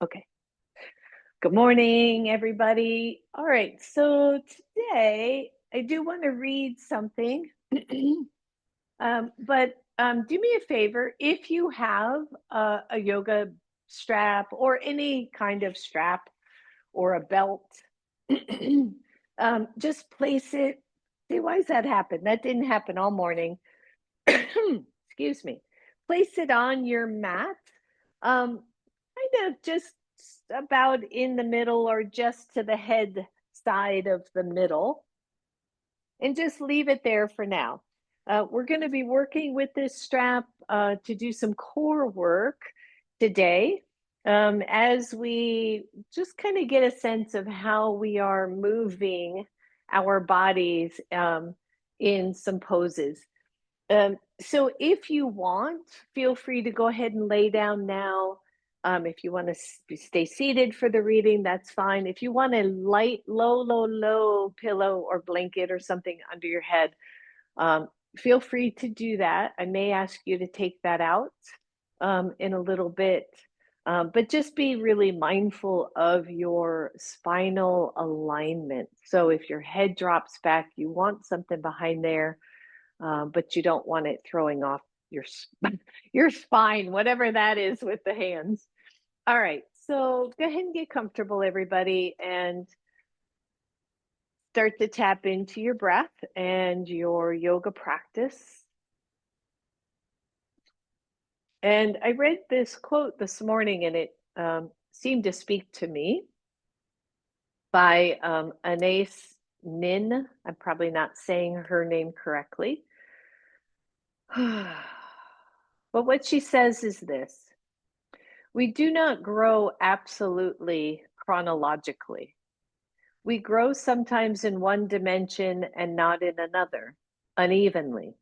Okay. Good morning, everybody. All right. So today I do want to read something, but do me a favor. If you have a yoga strap or any kind of strap or a belt, just place it. See, why does that happen? That didn't happen all morning. Excuse me. Place it on your mat, kind of just about in the middle or just to the head side of the middle, and just leave it there for now. We're going to be working with this strap to do some core work today, as we just kind of get a sense of how we are moving our bodies in some poses. So if you want, feel free to go ahead and lay down now. If you want to stay seated for the reading, that's fine. If you want a light, low pillow or blanket or something under your head, feel free to do that. I may ask you to take that out in a little bit, but just be really mindful of your spinal alignment. So if your head drops back, you want something behind there, but you don't want it throwing off your your spine, whatever that is with the hands. All right, so go ahead and get comfortable, everybody, and start to tap into your breath and your yoga practice. And I read this quote this morning, and it seemed to speak to me, by Anais Nin. I'm probably not saying her name correctly. But what she says is this: we do not grow absolutely chronologically. We grow sometimes in one dimension and not in another, unevenly.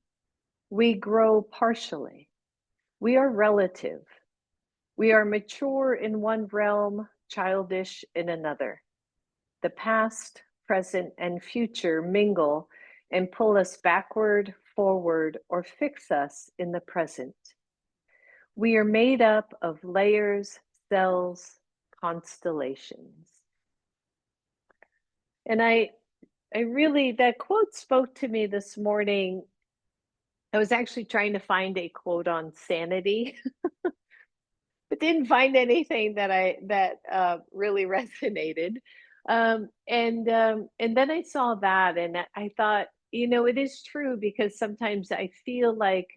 We grow partially. We are relative. We are mature in one realm, childish in another. The past, present, and future mingle and pull us backward, forward, or fix us in the present. We are made up of layers, cells, constellations. And I really, that quote spoke to me this morning. I was actually trying to find a quote on sanity, but didn't find anything that really resonated. And then I saw that, and I thought, it is true, because sometimes I feel like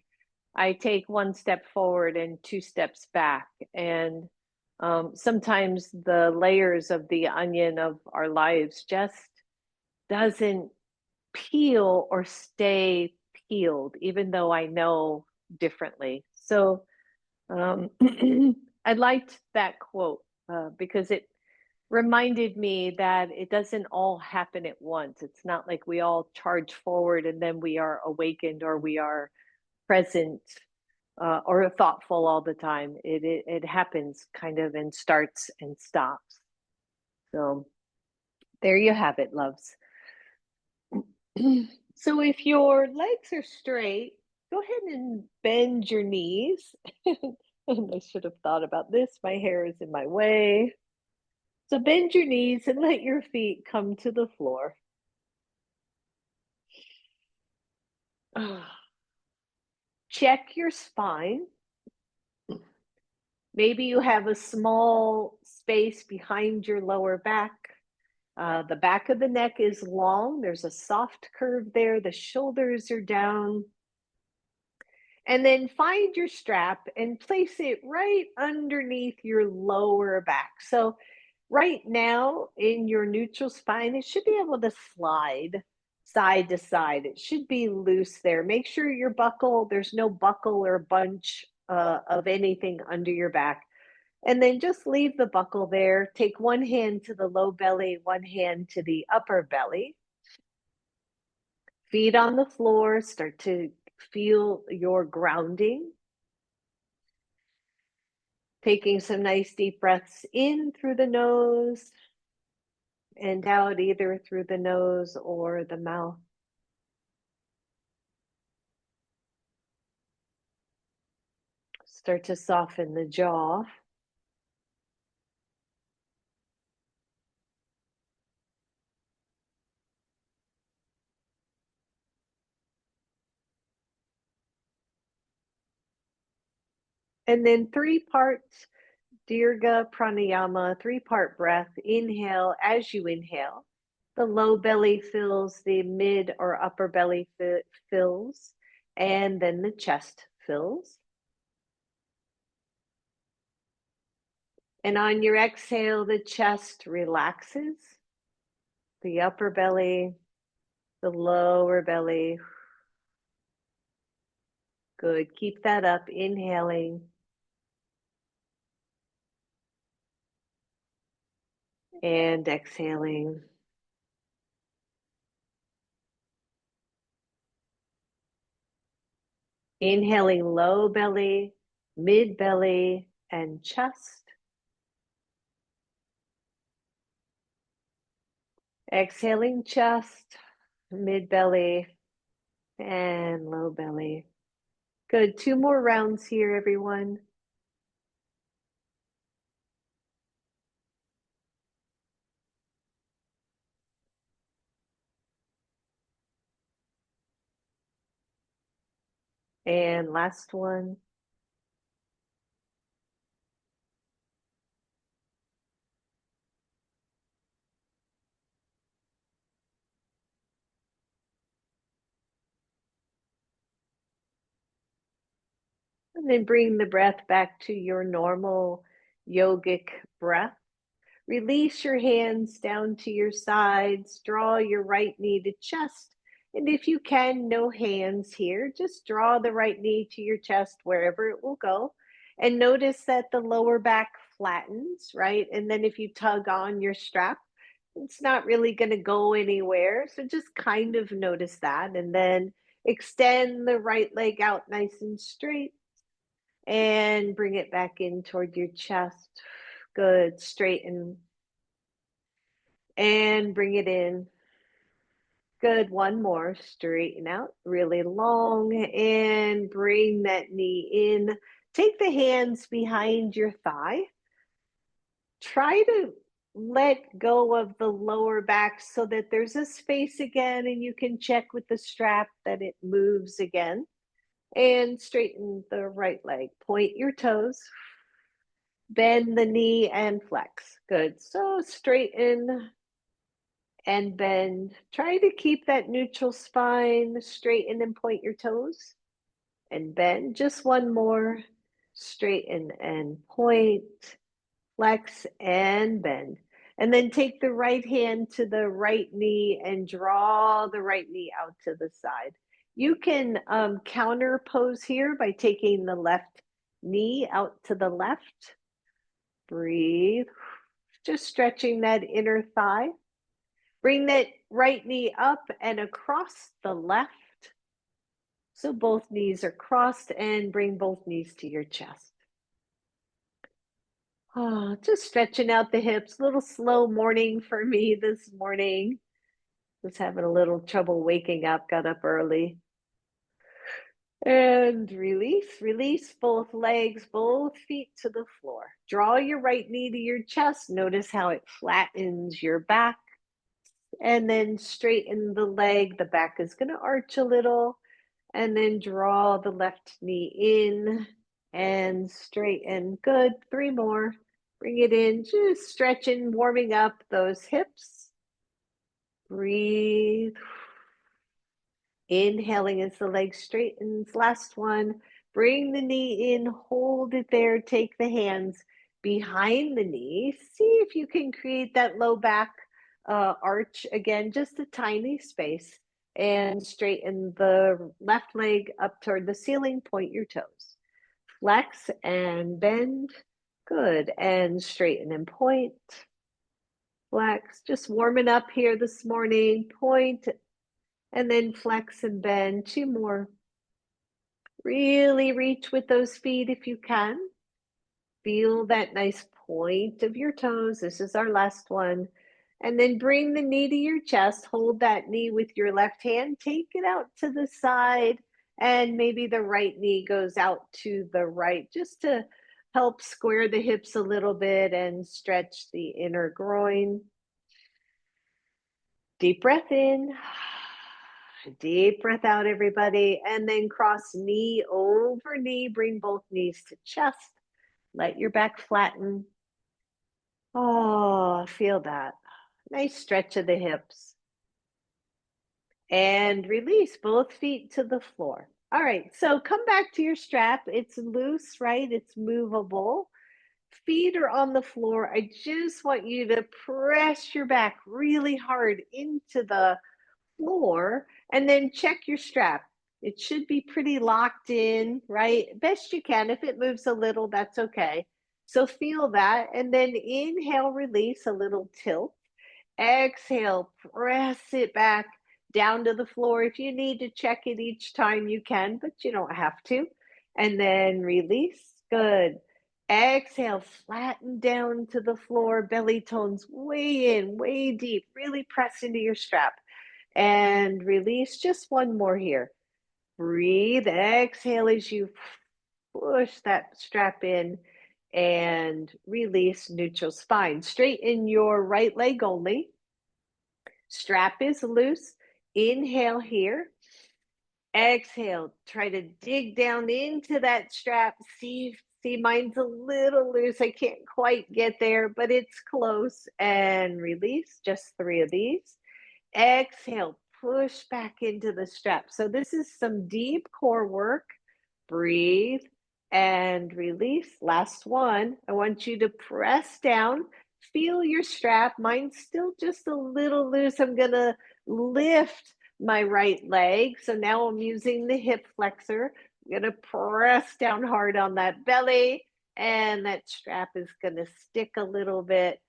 I take one step forward and two steps back, and sometimes the layers of the onion of our lives just doesn't peel or stay peeled, even though I know differently. So I liked that quote because it reminded me that it doesn't all happen at once. It's not like we all charge forward and then we are awakened, or we are present, or thoughtful all the time. It happens kind of, and starts and stops. So there you have it, loves. So if your legs are straight, go ahead and bend your knees. And I should have thought about this. My hair is in my way. So bend your knees and let your feet come to the floor. Check your spine. Maybe you have a small space behind your lower back. The back of the neck is long. There's a soft curve there. The shoulders are down. And then find your strap and place it right underneath your lower back. So right now in your neutral spine, it should be able to slide side to side. It should be loose there. Make sure your buckle, there's no buckle or bunch of anything under your back. And then just leave the buckle there. Take one hand to the low belly, one hand to the upper belly. Feet on the floor, start to feel your grounding. Taking some nice deep breaths in through the nose and out either through the nose or the mouth. Start to soften the jaw. And then 3 parts Dirga Pranayama, 3-part breath. Inhale as you inhale. The low belly fills, the mid or upper belly fills, and then the chest fills. And on your exhale, the chest relaxes, the upper belly, the lower belly. Good. Keep that up. Inhaling and exhaling. Inhaling low belly, mid belly, and chest. Exhaling chest, mid belly, and low belly. Good. 2 more rounds here, everyone. And last one. And then bring the breath back to your normal yogic breath. Release your hands down to your sides. Draw your right knee to chest. And if you can, no hands here. Just draw the right knee to your chest wherever it will go. And notice that the lower back flattens, right? And then if you tug on your strap, it's not really going to go anywhere. So just kind of notice that. And then extend the right leg out nice and straight and bring it back in toward your chest. Good. Straighten and bring it in. Good. One more. Straighten out really long and bring that knee in. Take the hands behind your thigh. Try to let go of the lower back so that there's a space again and you can check with the strap that it moves again. And straighten the right leg. Point your toes. Bend the knee and flex. Good. So straighten and bend. Try to keep that neutral spine. Straighten and point your toes and bend. Just one more. Straighten and point. Flex and bend. And then take the right hand to the right knee and draw the right knee out to the side. You can counter pose here by taking the left knee out to the left. Breathe. Just stretching that inner thigh. Bring that right knee up and across the left. So both knees are crossed and bring both knees to your chest. Oh, just stretching out the hips. A little slow morning for me this morning. Was having a little trouble waking up, got up early. And release both legs, both feet to the floor. Draw your right knee to your chest. Notice how it flattens your back. And then straighten the leg. The back is going to arch a little. And then draw the left knee in and straighten. Good. 3 more. Bring it in. Just stretching, warming up those hips. Breathe. Inhaling as the leg straightens. Last one. Bring the knee in. Hold it there. Take the hands behind the knee. See if you can create that low back arch again, just a tiny space. And straighten the left leg up toward the ceiling. Point your toes. Flex and bend. Good. And straighten and point. Flex. Just warming up here this morning. Point and then flex and bend. 2 more. Really reach with those feet if you can. Feel that nice point of your toes. This is our last one. And then bring the knee to your chest. Hold that knee with your left hand. Take it out to the side. And maybe the right knee goes out to the right just to help square the hips a little bit and stretch the inner groin. Deep breath in. Deep breath out, everybody. And then cross knee over knee. Bring both knees to chest. Let your back flatten. Oh, feel that. Nice stretch of the hips. And release both feet to the floor. All right, so come back to your strap. It's loose, right? It's movable. Feet are on the floor. I just want you to press your back really hard into the floor and then check your strap. It should be pretty locked in, right? Best you can. If it moves a little, that's okay. So feel that. And then inhale, release a little tilt. Exhale, press it back down to the floor. If you need to check it each time, you can, but you don't have to. And then release. Good. Exhale, flatten down to the floor, belly tones way in, way deep. Really press into your strap. And release. Just one more here. Breathe. Exhale as you push that strap in and release neutral spine. Straighten your right leg only. Strap is loose. Inhale here. Exhale. Try to dig down into that strap. See, mine's a little loose. I can't quite get there, but it's close. And release. Just 3 of these. Exhale, push back into the strap. So this is some deep core work. Breathe and release. Last one. I want you to press down. Feel your strap. Mine's still just a little loose. I'm going to lift my right leg. So now I'm using the hip flexor. I'm going to press down hard on that belly, and that strap is going to stick a little bit.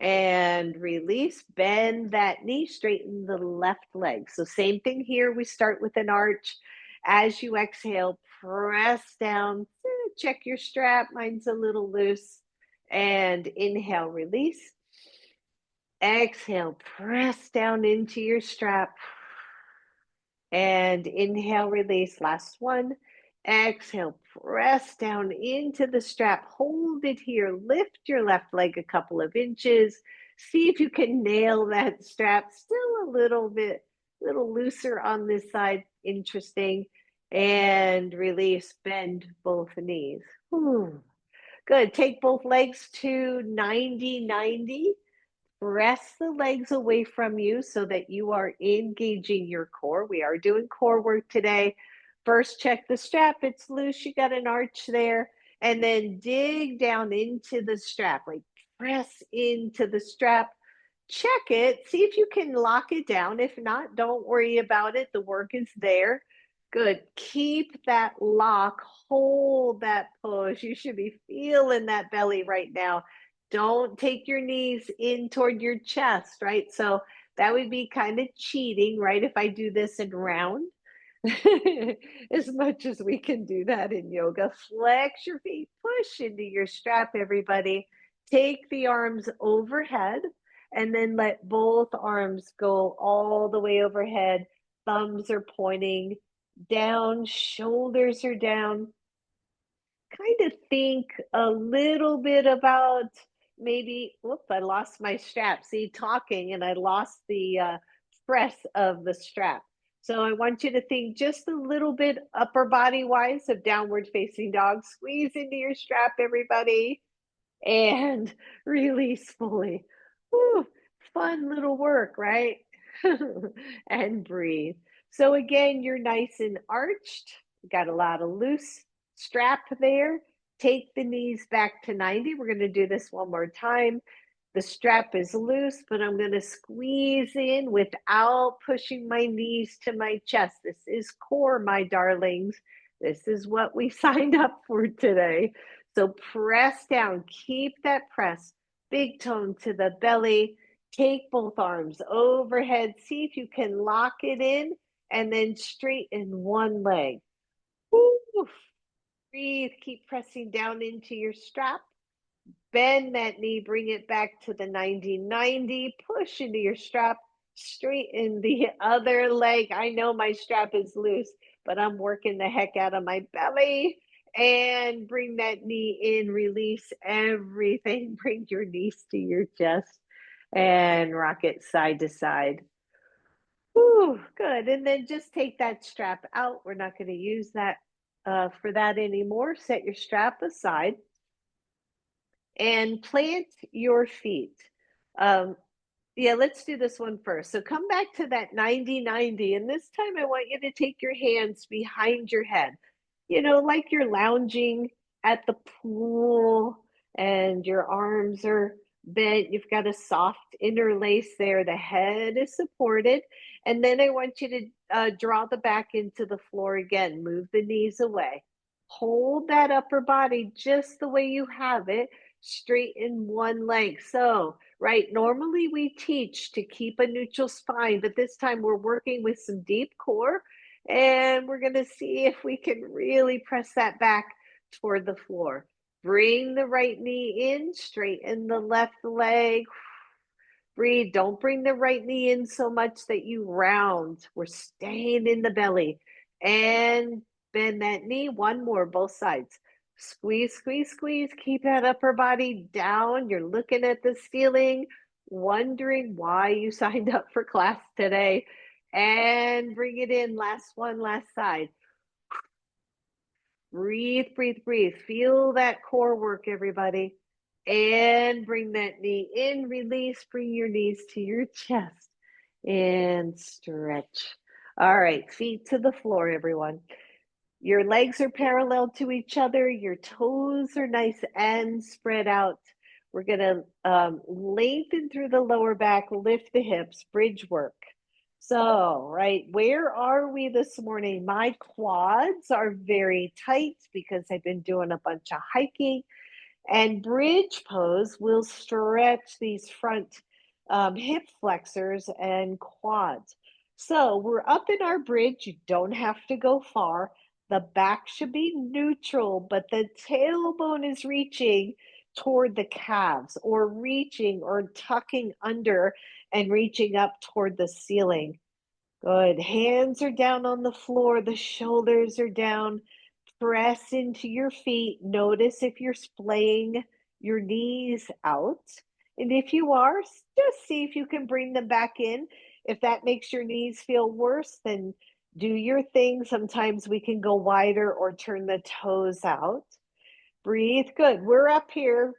And release, bend that knee, straighten the left leg. So same thing here, we start with an arch. As you exhale, press down, check your strap, mine's a little loose. And inhale, release. Exhale, press down into your strap. And inhale, release, last one. Exhale, press down into the strap, hold it here, lift your left leg a couple of inches. See if you can nail that strap, still a little looser on this side, interesting. And release, bend both knees. Ooh. Good, take both legs to 90-90. Press the legs away from you so that you are engaging your core. We are doing core work today. First, check the strap. It's loose. You got an arch there. And then dig down into the strap, like press into the strap. Check it. See if you can lock it down. If not, don't worry about it. The work is there. Good. Keep that lock. Hold that push. You should be feeling that belly right now. Don't take your knees in toward your chest, right? So that would be kind of cheating, right? If I do this in round, as much as we can do that in yoga. Flex your feet, push into your strap, everybody. Take the arms overhead and then let both arms go all the way overhead. Thumbs are pointing down, shoulders are down. Kind of think a little bit about maybe, whoop, I lost my strap. See, talking and I lost the press of the strap. So I want you to think just a little bit upper body wise of downward facing dog. Squeeze into your strap, everybody, and release fully. Whew, fun little work, right? And breathe. So again, you're nice and arched. Got a lot of loose strap there. Take the knees back to 90. We're going to do this one more time. The strap is loose, but I'm going to squeeze in without pushing my knees to my chest. This is core, my darlings. This is what we signed up for today. So press down, keep that press, big tone to the belly. Take both arms overhead. See if you can lock it in and then straighten one leg. Woo. Breathe, keep pressing down into your strap. Bend that knee, bring it back to the 90-90. Push into your strap, straighten the other leg. I know my strap is loose, but I'm working the heck out of my belly. And bring that knee in, release everything. Bring your knees to your chest and rock it side to side. Ooh, good. And then just take that strap out. We're not going to use that for that anymore. Set your strap aside and plant your feet. Um, yeah, let's do this one first. So come back to that 90-90. And this time I want you to take your hands behind your head, like you're lounging at the pool and your arms are bent. You've got a soft interlace there. The head is supported. And then I want you to draw the back into the floor again. Move the knees away. Hold that upper body just the way you have it, straighten one leg. So, right, normally we teach to keep a neutral spine, but this time we're working with some deep core and we're going to see if we can really press that back toward the floor. Bring the right knee in, straighten the left leg. Breathe. Don't bring the right knee in so much that you round. We're staying in the belly. And bend that knee. One more, both sides. Squeeze, squeeze, squeeze. Keep that upper body down. You're looking at the ceiling, wondering why you signed up for class today. And bring it in. Last one, last side. Breathe, breathe, breathe. Feel that core work, everybody. And bring that knee in, release, bring your knees to your chest and stretch. All right, feet to the floor, everyone. Your legs are parallel to each other. Your toes are nice and spread out. We're going to lengthen through the lower back, lift the hips, bridge work. So, right, where are we this morning? My quads are very tight because I've been doing a bunch of hiking. And bridge pose will stretch these front hip flexors and quads. So we're up in our bridge. You don't have to go far. The back should be neutral, but the tailbone is reaching toward the calves or reaching or tucking under and reaching up toward the ceiling. Good. Hands are down on the floor. The shoulders are down. Press into your feet. Notice if you're splaying your knees out. And if you are, just see if you can bring them back in. If that makes your knees feel worse, then do your thing. Sometimes we can go wider or turn the toes out. Breathe. Good. We're up here.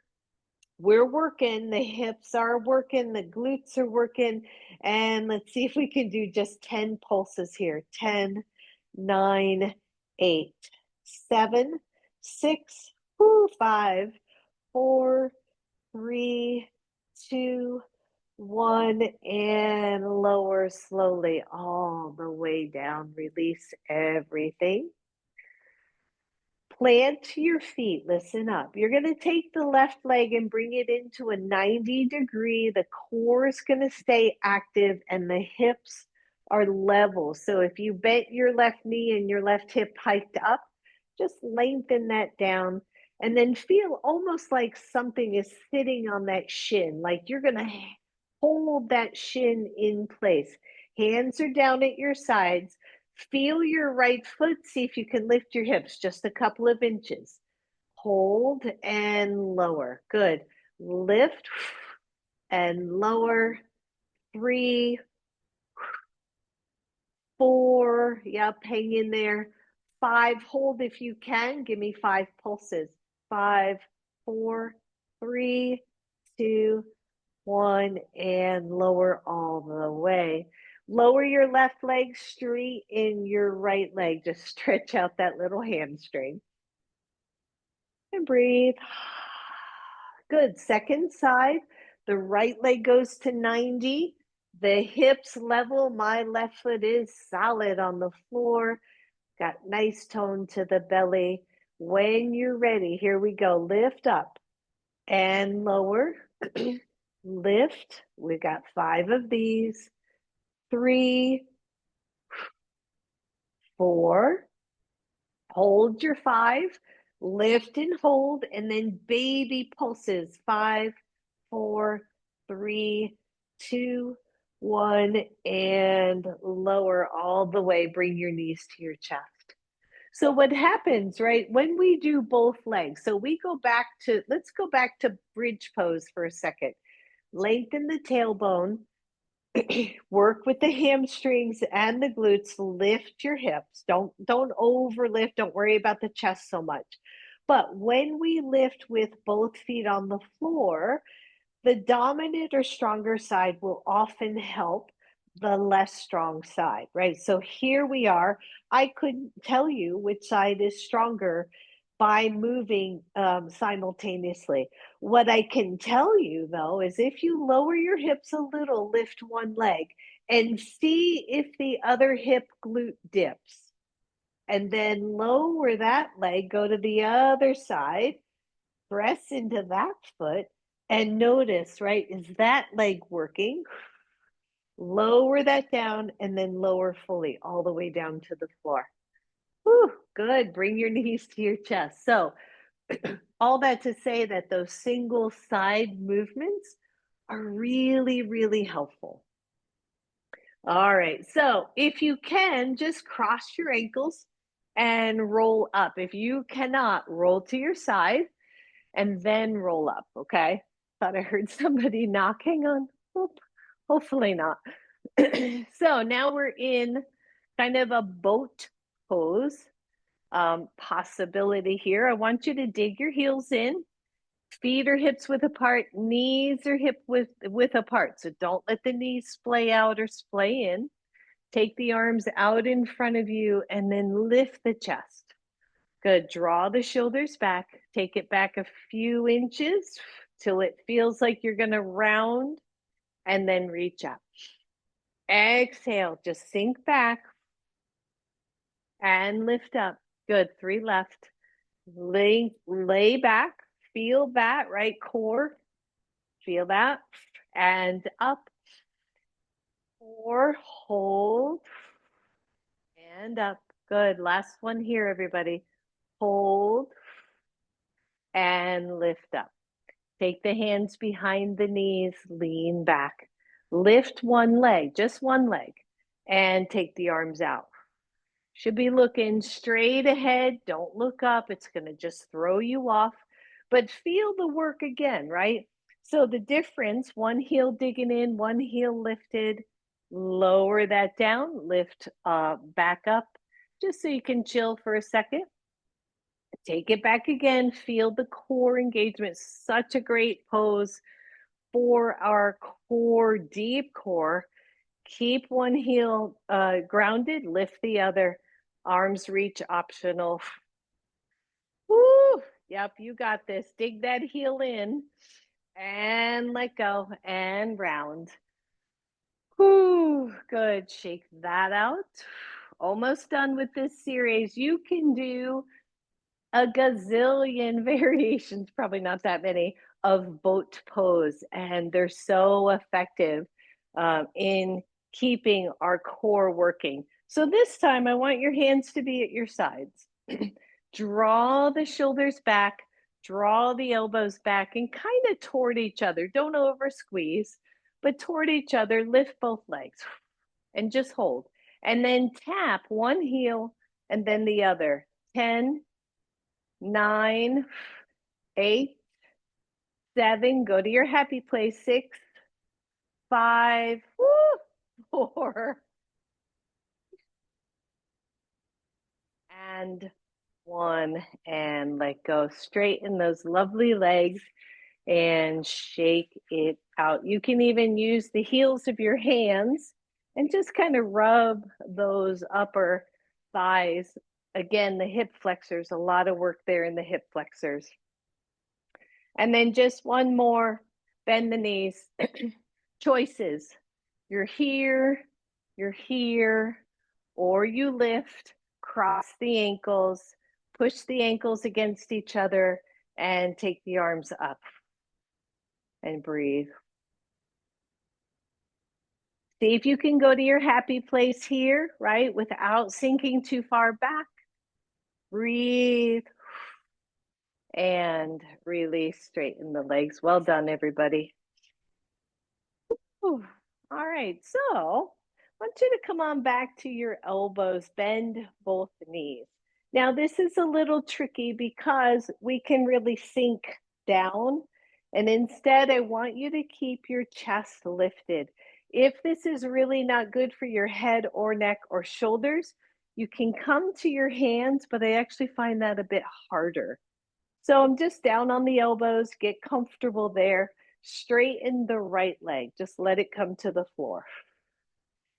We're working. The hips are working. The glutes are working. And let's see if we can do just 10 pulses here. 10, 9, 8, 7, 6, 5, 4, 3, 2, 1, and lower slowly all the way down. Release everything. Plant your feet, listen up. You're going to take the left leg and bring it into a 90-degree. The core is going to stay active and the hips are level. So if you bent your left knee and your left hip hiked up, just lengthen that down and then feel almost like something is sitting on that shin, like you're going to hold that shin in place. Hands are down at your sides. Feel your right foot. See if you can lift your hips just a couple of inches. Hold and lower. Good. Lift and lower. 3, 4. Yep, hang in there. 5. Hold if you can. Give me 5 pulses. 5, 4, 3, 2, 1, and lower all the way. Lower your left leg, straighten your right leg. Just stretch out that little hamstring. And breathe. Good. Second side. The right leg goes to 90. The hips level. My left foot is solid on the floor. Got nice tone to the belly. When you're ready, here we go. Lift up and lower. Lift. We got 5 of these. 3, 4. Hold your 5. Lift and hold, and then baby pulses. 5, 4, 3, 2, 1, and lower all the way. Bring your knees to your chest. So what happens, right, when we do both legs, so we go back to, let's go back to bridge pose for a second. Lengthen the tailbone, Work with the hamstrings and the glutes. Lift your hips. Don't overlift. Don't worry about the chest so much. But when we lift with both feet on the floor, the dominant or stronger side will often help the less strong side, right? So here we are. I couldn't tell you which side is stronger by moving simultaneously. What I can tell you though is if you lower your hips a little, lift one leg and see if the other hip glute dips, and then lower that leg, go to the other side, press into that foot, and notice, right? Is that leg working? Lower that down and then lower fully all the way down to the floor. Whew, good. Bring your knees to your chest. So, all that to say that those single side movements are really, really helpful. All right. So, if you can, just cross your ankles and roll up. If you cannot, roll to your side and then roll up, okay? Thought I heard somebody knocking on. Oop, hopefully not. So now we're in kind of a boat pose possibility here. I want you to dig your heels in, feet or hips width apart, knees or hip width apart. So don't let the knees splay out or splay in. Take the arms out in front of you and then lift the chest. Good. Draw the shoulders back. Take it back a few inches till it feels like you're going to round and then reach up. Exhale. Just sink back and lift up. Good. 3 left. Lay back. Feel that, right? Core. Feel that. And up. 4. Hold. And up. Good. Last one here, everybody. Hold and lift up. Take the hands behind the knees, lean back. Lift one leg, just one leg, and take the arms out. Should be looking straight ahead. Don't look up. It's going to just throw you off. But feel the work again, right? So the difference, one heel digging in, one heel lifted. Lower that down, lift back up, just so you can chill for a second. Take it back again. Feel the core engagement. Such a great pose for our core, deep core. Keep one heel grounded, lift the other. Arms reach optional. Woo! Yep, you got this. Dig that heel in and let go and round. Woo! Good. Shake that out. Almost done with this series. You can do a gazillion variations, probably not that many, of boat pose, and they're so effective in keeping our core working. So this time I want your hands to be at your sides. Draw the shoulders back, draw the elbows back, and kind of toward each other. Don't over squeeze, but toward each other. Lift both legs and just hold. And then tap one heel and then the other. 10, 9, 8, 7. Go to your happy place. 6, 5, 4, and 1. And let go. Straighten those lovely legs and shake it out. You can even use the heels of your hands and just kind of rub those upper thighs. Again, the hip flexors, a lot of work there in the hip flexors. And then just one more, bend the knees. Choices. You're here, or you lift, cross the ankles, push the ankles against each other, and take the arms up. And breathe. See if you can go to your happy place here, right? Without sinking too far back. Breathe. And release, straighten the legs. Well done, everybody. Whew. All right, so I want you to come on back to your elbows, bend both knees. Now, this is a little tricky because we can really sink down. And instead, I want you to keep your chest lifted. If this is really not good for your head or neck or shoulders, you can come to your hands, but I actually find that a bit harder. So I'm just down on the elbows, get comfortable there, straighten the right leg, just let it come to the floor.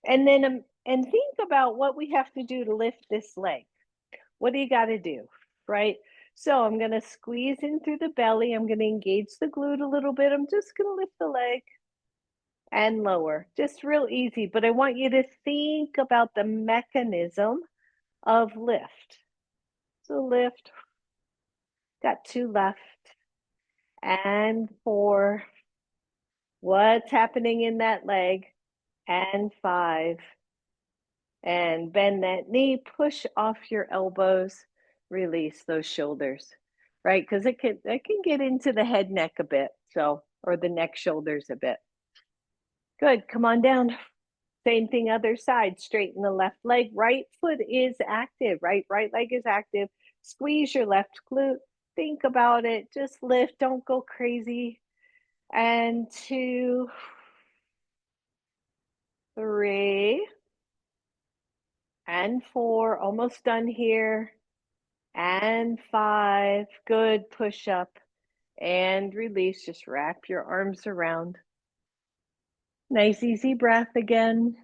And then and think about what we have to do to lift this leg. What do you got to do, right? So I'm going to squeeze in through the belly. I'm going to engage the glute a little bit. I'm just going to lift the leg and lower, just real easy. But I want you to think about the mechanism of lift. So lift, got 2 left, and 4. What's happening in that leg? And 5. And bend that knee, push off your elbows, release those shoulders, right? Because it can get into the head neck a bit, so, or the neck shoulders a bit. Good, come on down. Same thing, other side, straighten the left leg. Right foot is active, right? Right leg is active. Squeeze your left glute. Think about it. Just lift, don't go crazy. And 2, 3, and 4, almost done here. And 5, good, push up and release. Just wrap your arms around. Nice, easy breath again.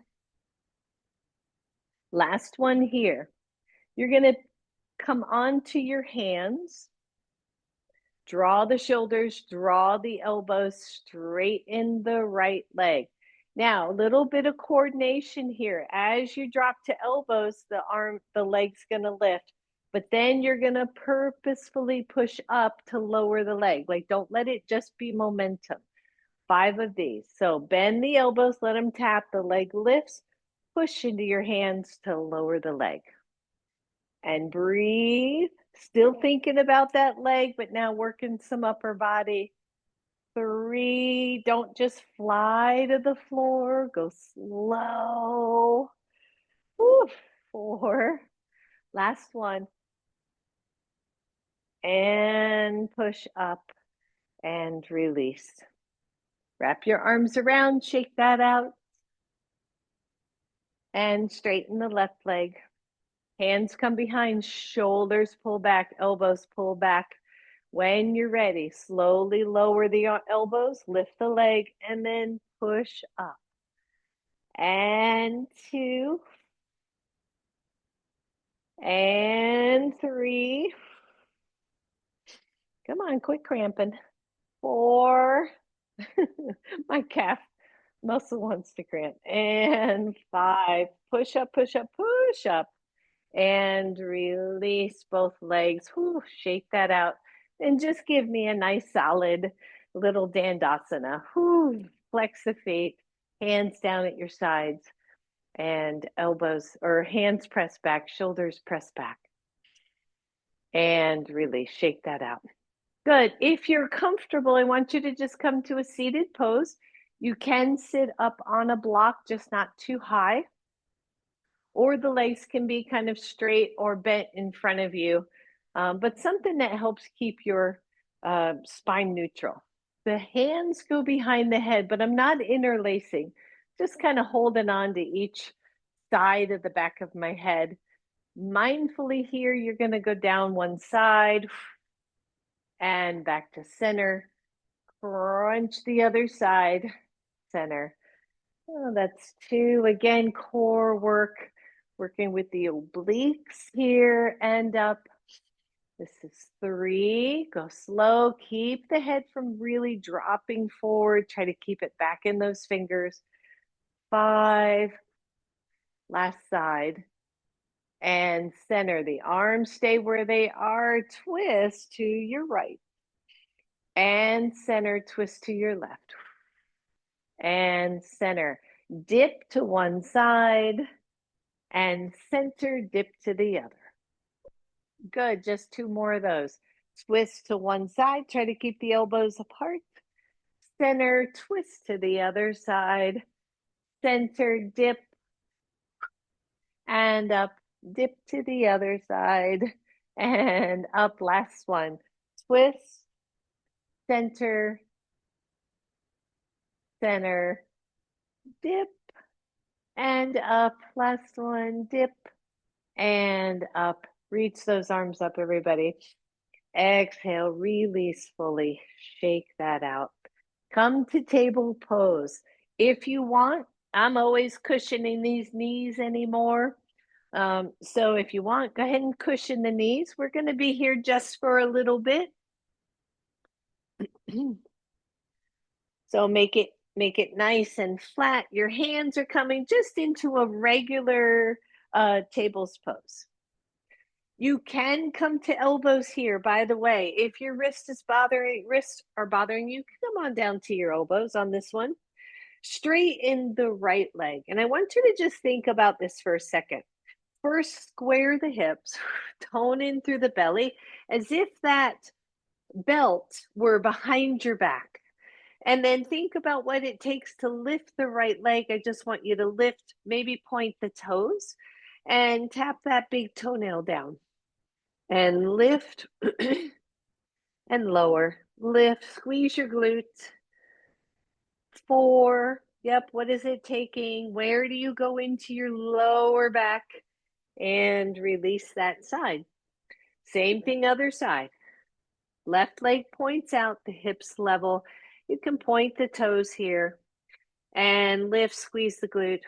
Last one here. You're going to come onto your hands, draw the shoulders, draw the elbows, straighten the right leg. Now, a little bit of coordination here. As you drop to elbows, the leg's going to lift, but then you're going to purposefully push up to lower the leg. Like, don't let it just be momentum. 5 of these. So bend the elbows, let them tap, the leg lifts, push into your hands to lower the leg. And breathe. Still thinking about that leg, but now working some upper body. 3, don't just fly to the floor, go slow. Woo. 4, last one. And push up and release. Wrap your arms around, shake that out. And straighten the left leg. Hands come behind, shoulders pull back, elbows pull back. When you're ready, slowly lower the elbows, lift the leg, and then push up. And 2, and 3. Come on, quit cramping. 4. My calf muscle wants to cramp. And 5. Push up, push up, push up. And release both legs. Whew, shake that out. And just give me a nice solid little Dandasana. Whew, flex the feet, hands down at your sides, and elbows or hands press back, shoulders press back. And release, shake that out. Good. If you're comfortable, I want you to just come to a seated pose. You can sit up on a block, just not too high. Or the legs can be kind of straight or bent in front of you, but something that helps keep your spine neutral. The hands go behind the head, but I'm not interlacing, just kind of holding on to each side of the back of my head. Mindfully here, you're going to go down one side and back to center. Crunch the other side, center. Oh, that's 2. Again, core work. Working with the obliques here and up. This is 3. Go slow. Keep the head from really dropping forward. Try to keep it back in those fingers. 5. Last side. And center. The arms stay where they are. Twist to your right. And center. Twist to your left. And center. Dip to one side. And center, dip to the other. Good, just 2 more of those. Twist to one side, try to keep the elbows apart. Center, twist to the other side. Center, dip, and up. Dip to the other side, and up. Last one. Twist, center, center, dip, and up. Last one, dip, and up. Reach those arms up, everybody. Exhale, release fully. Shake that out. Come to table pose. If you want, I'm always cushioning these knees anymore. So if you want, go ahead and cushion the knees. We're going to be here just for a little bit. So make it nice and flat. Your hands are coming just into a regular tables pose. You can come to elbows here, by the way. If your wrists are bothering you, come on down to your elbows on this one. Straighten the right leg. And I want you to just think about this for a second. First, square the hips, tone in through the belly as if that belt were behind your back. And then think about what it takes to lift the right leg. I just want you to lift, maybe point the toes and tap that big toenail down. And lift and lower. Lift, squeeze your glutes. 4. Yep, what is it taking? Where do you go into your lower back? And release that side. Same thing, other side. Left leg points out, the hips level. You can point the toes here and lift, squeeze the glute.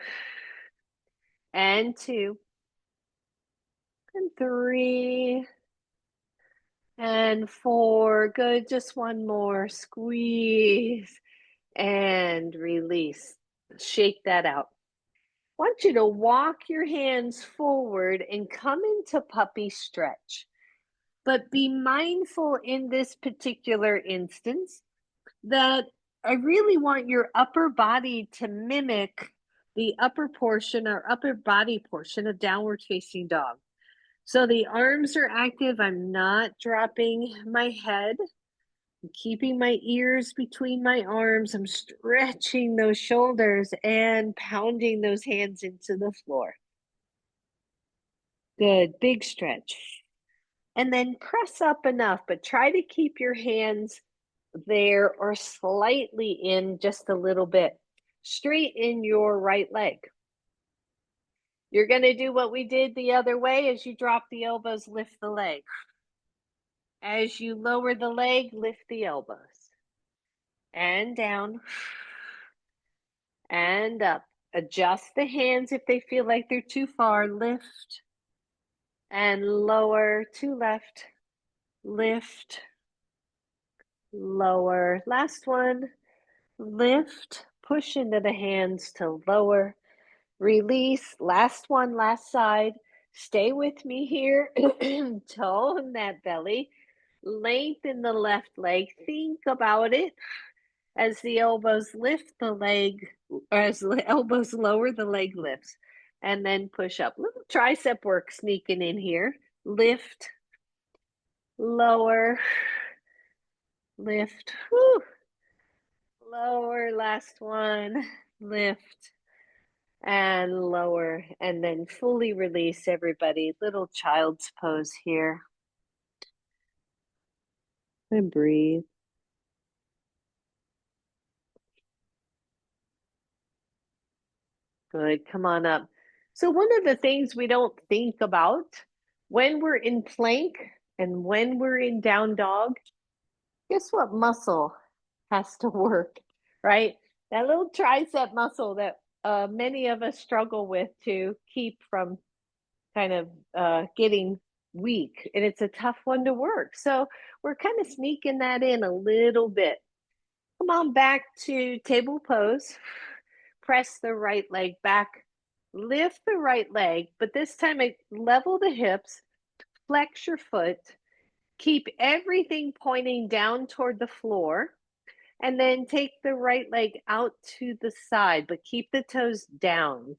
And 2. And 3. And 4. Good. Just one more. Squeeze and release. Shake that out. I want you to walk your hands forward and come into puppy stretch. But be mindful in this particular instance that I really want your upper body to mimic the upper portion or upper body portion of downward facing dog. So the arms are active. I'm not dropping my head. I'm keeping my ears between my arms. I'm stretching those shoulders and pounding those hands into the floor. Good, big stretch. And then press up enough, but try to keep your hands there or slightly in just a little bit. Straighten your right leg. You're going to do what we did the other way. As you drop the elbows, lift the leg. As you lower the leg, lift the elbows. And down. And up. Adjust the hands if they feel like they're too far. Lift. And lower to left. Lift. Lower. Last one. Lift. Push into the hands to lower. Release. Last one, last side. Stay with me here. Tone that belly. Lengthen the left leg. Think about it. As the elbows lift the leg, or as the elbows lower, the leg lifts. And then push up. Little tricep work sneaking in here. Lift. Lower. Lift. Whew. Lower. Last one. Lift. And lower, and then fully release, everybody. Little child's pose here. And breathe. Good. Come on up. So one of the things we don't think about when we're in plank and when we're in down dog, guess what muscle has to work, right? That little tricep muscle that many of us struggle with to keep from kind of getting weak, and it's a tough one to work. So we're kind of sneaking that in a little bit. Come on back to table pose. Press the right leg back. Lift the right leg, but this time level the hips, flex your foot, keep everything pointing down toward the floor, and then take the right leg out to the side, but keep the toes down.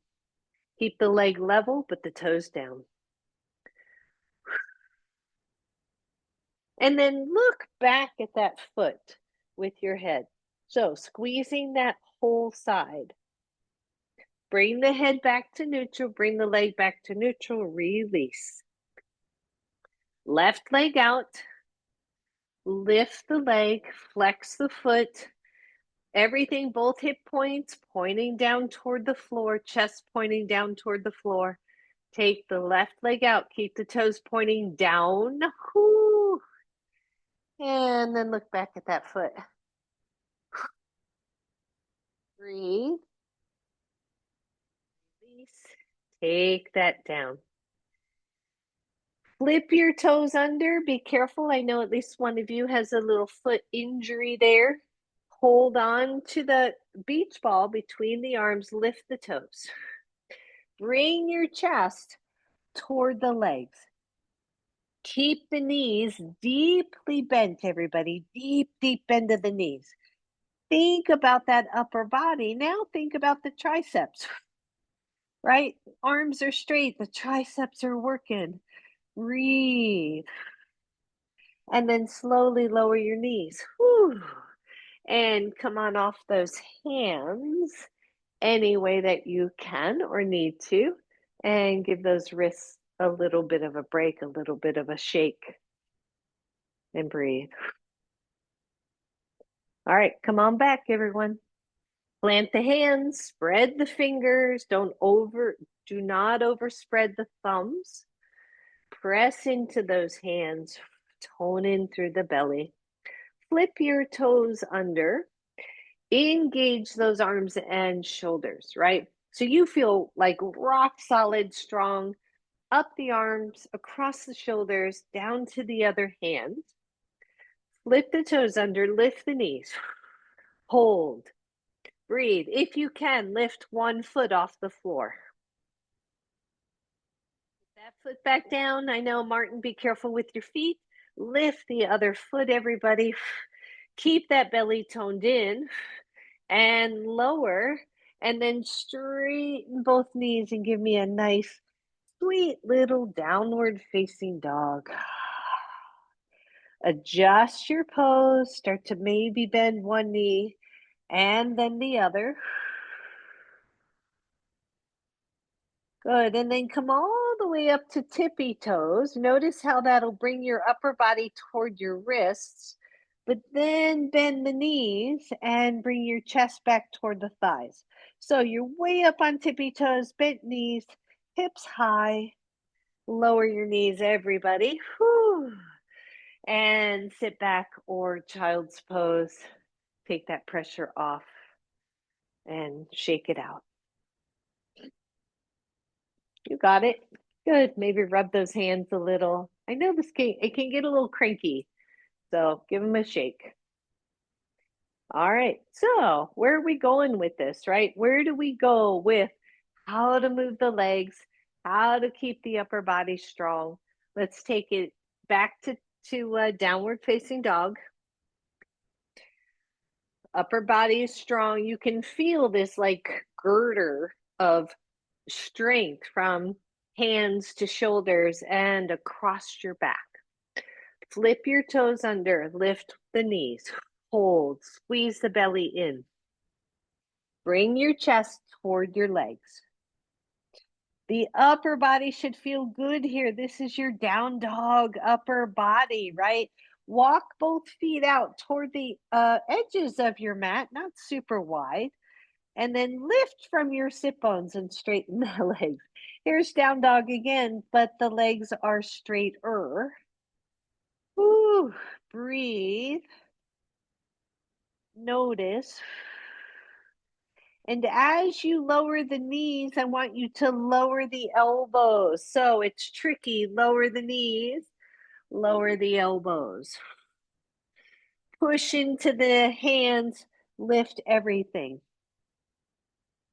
Keep the leg level, but the toes down. And then look back at that foot with your head. So squeezing that whole side. Bring the head back to neutral. Bring the leg back to neutral. Release. Left leg out. Lift the leg. Flex the foot. Everything, both hip points pointing down toward the floor, chest pointing down toward the floor. Take the left leg out, keep the toes pointing down. Whoo. And then look back at that foot. Breathe. Release. Take that down. Flip your toes under. Be careful. I know at least one of you has a little foot injury there. Hold on to the beach ball between the arms. Lift the toes. Bring your chest toward the legs. Keep the knees deeply bent, everybody. Deep, deep bend of the knees. Think about that upper body. Now think about the triceps, right? Arms are straight. The triceps are working. Breathe. And then slowly lower your knees. Whew. And come on off those hands any way that you can or need to. And give those wrists a little bit of a break, a little bit of a shake. And breathe. All right, come on back, everyone. Plant the hands, spread the fingers. Do not overspread the thumbs. Press into those hands, tone in through the belly. Flip your toes under. Engage those arms and shoulders, right? So you feel like rock solid, strong, up the arms, across the shoulders, down to the other hand. Flip the toes under, lift the knees. Hold. Breathe. If you can, lift one foot off the floor. Put that foot back down. I know, Martin, be careful with your feet. Lift the other foot, everybody. Keep that belly toned in and lower. And then straighten both knees and give me a nice, sweet little downward facing dog. Adjust your pose. Start to maybe bend one knee and then the other. Good. And then come all the way up to tippy toes. Notice how that'll bring your upper body toward your wrists, but then bend the knees and bring your chest back toward the thighs. So you're way up on tippy toes, bent knees, hips high. Lower your knees, everybody. Whew. And sit back or child's pose. Take that pressure off and shake it out. You got it. Good. Maybe rub those hands a little. I know it can get a little cranky, so give them a shake. All right. So where are we going with this, right? Where do we go with how to move the legs, how to keep the upper body strong? Let's take it back to downward facing dog. Upper body is strong. You can feel this like girder of strength from hands to shoulders and across your back. Flip your toes under, lift the knees, hold, squeeze the belly in. Bring your chest toward your legs. The upper body should feel good here. This is your down dog upper body, right? Walk both feet out toward the edges of your mat, not super wide. And then lift from your sit bones and straighten the legs. Here's down dog again, but the legs are straighter. Ooh, breathe. Notice. And as you lower the knees, I want you to lower the elbows. So it's tricky. Lower the knees, lower the elbows. Push into the hands, lift everything.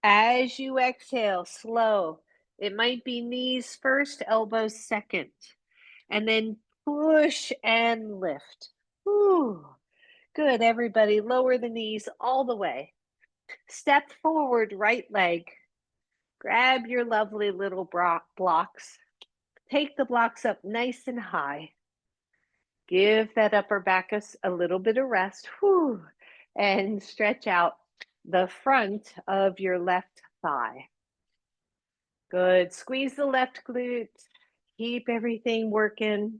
As you exhale, slow. It might be knees first, elbows second. And then push and lift. Ooh, good, everybody. Lower the knees all the way. Step forward, right leg. Grab your lovely little blocks. Take the blocks up nice and high. Give that upper back a little bit of rest. Whew, and stretch out the front of your left thigh. Good. Squeeze the left glute. Keep everything working.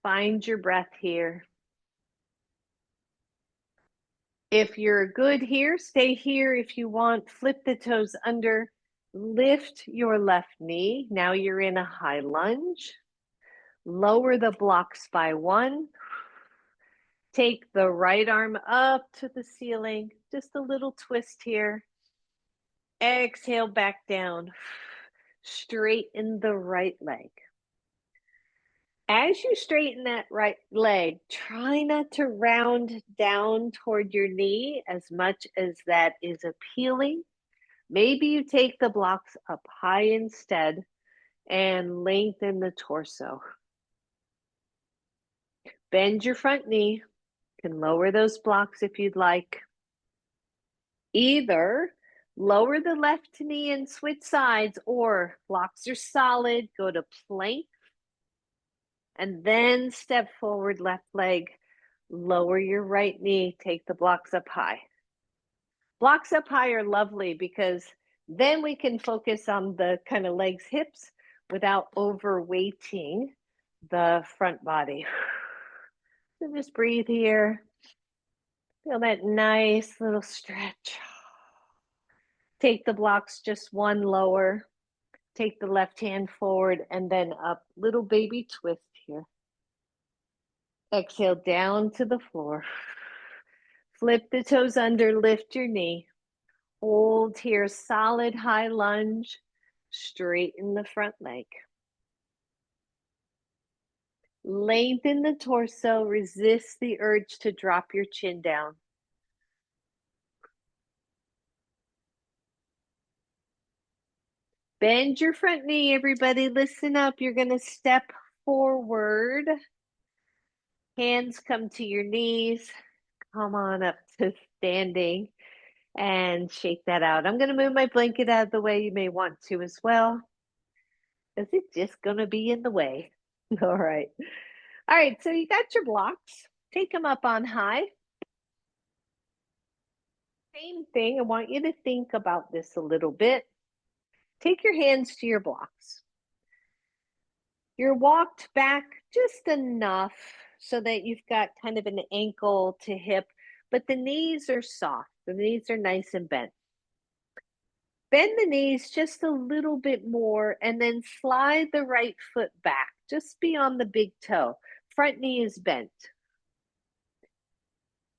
Find your breath here. If you're good here, stay here. If you want, flip the toes under, lift your left knee. Now you're in a high lunge. Lower the blocks by one. Take the right arm up to the ceiling. Just a little twist here. Exhale back down. Straighten the right leg. As you straighten that right leg, try not to round down toward your knee as much as that is appealing. Maybe you take the blocks up high instead and lengthen the torso. Bend your front knee. You can lower those blocks if you'd like. Either lower the left knee and switch sides, or blocks are solid, go to plank, and then step forward, left leg, lower your right knee, take the blocks up high. Blocks up high are lovely because then we can focus on the kind of legs, hips without overweighting the front body. So just breathe here. Feel that nice little stretch. Take the blocks just one lower. Take the left hand forward and then up. Little baby twist here. Exhale down to the floor. Flip the toes under, lift your knee. Hold here, solid high lunge. Straighten the front leg. Lengthen the torso, resist the urge to drop your chin down. Bend your front knee, everybody. Listen up. You're going to step forward. Hands come to your knees. Come on up to standing and shake that out. I'm going to move my blanket out of the way. You may want to as well. Is it just going to be in the way? All right. All right. So you got your blocks. Take them up on high. Same thing. I want you to think about this a little bit. Take your hands to your blocks. You're walked back just enough so that you've got kind of an ankle to hip, but the knees are soft. The knees are nice and bent. Bend the knees just a little bit more and then slide the right foot back, just beyond the big toe. Front knee is bent.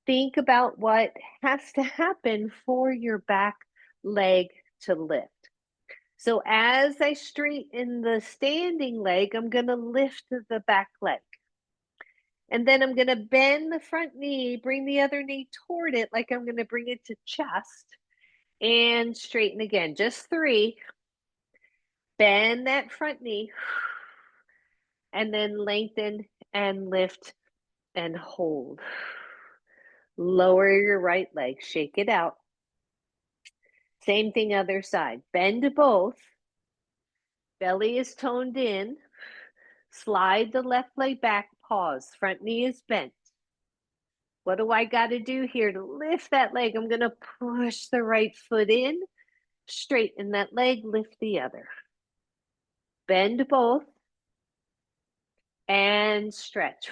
Think about what has to happen for your back leg to lift. So as I straighten the standing leg, I'm going to lift the back leg. And then I'm going to bend the front knee, bring the other knee toward it like I'm going to bring it to chest, and straighten again. Just 3. Bend that front knee, and then lengthen and lift and hold. Lower your right leg, shake it out. Same thing other side. Bend both. Belly is toned in. Slide the left leg back, pause. Front knee is bent. What do I got to do here to lift that leg? I'm going to push the right foot in, straighten that leg, lift the other. Bend both and stretch.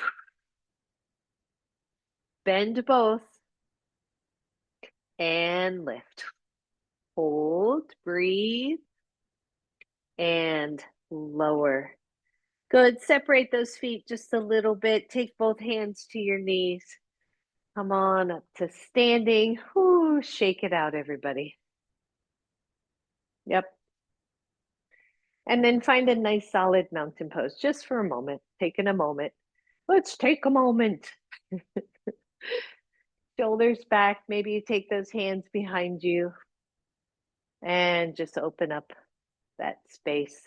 Bend both and lift. Hold, breathe, and lower. Good. Separate those feet just a little bit. Take both hands to your knees. Come on up to standing. Whoo, shake it out, everybody. Yep. And then find a nice solid mountain pose just for a moment. Taking a moment. Let's take a moment. Shoulders back. Maybe you take those hands behind you and just open up that space.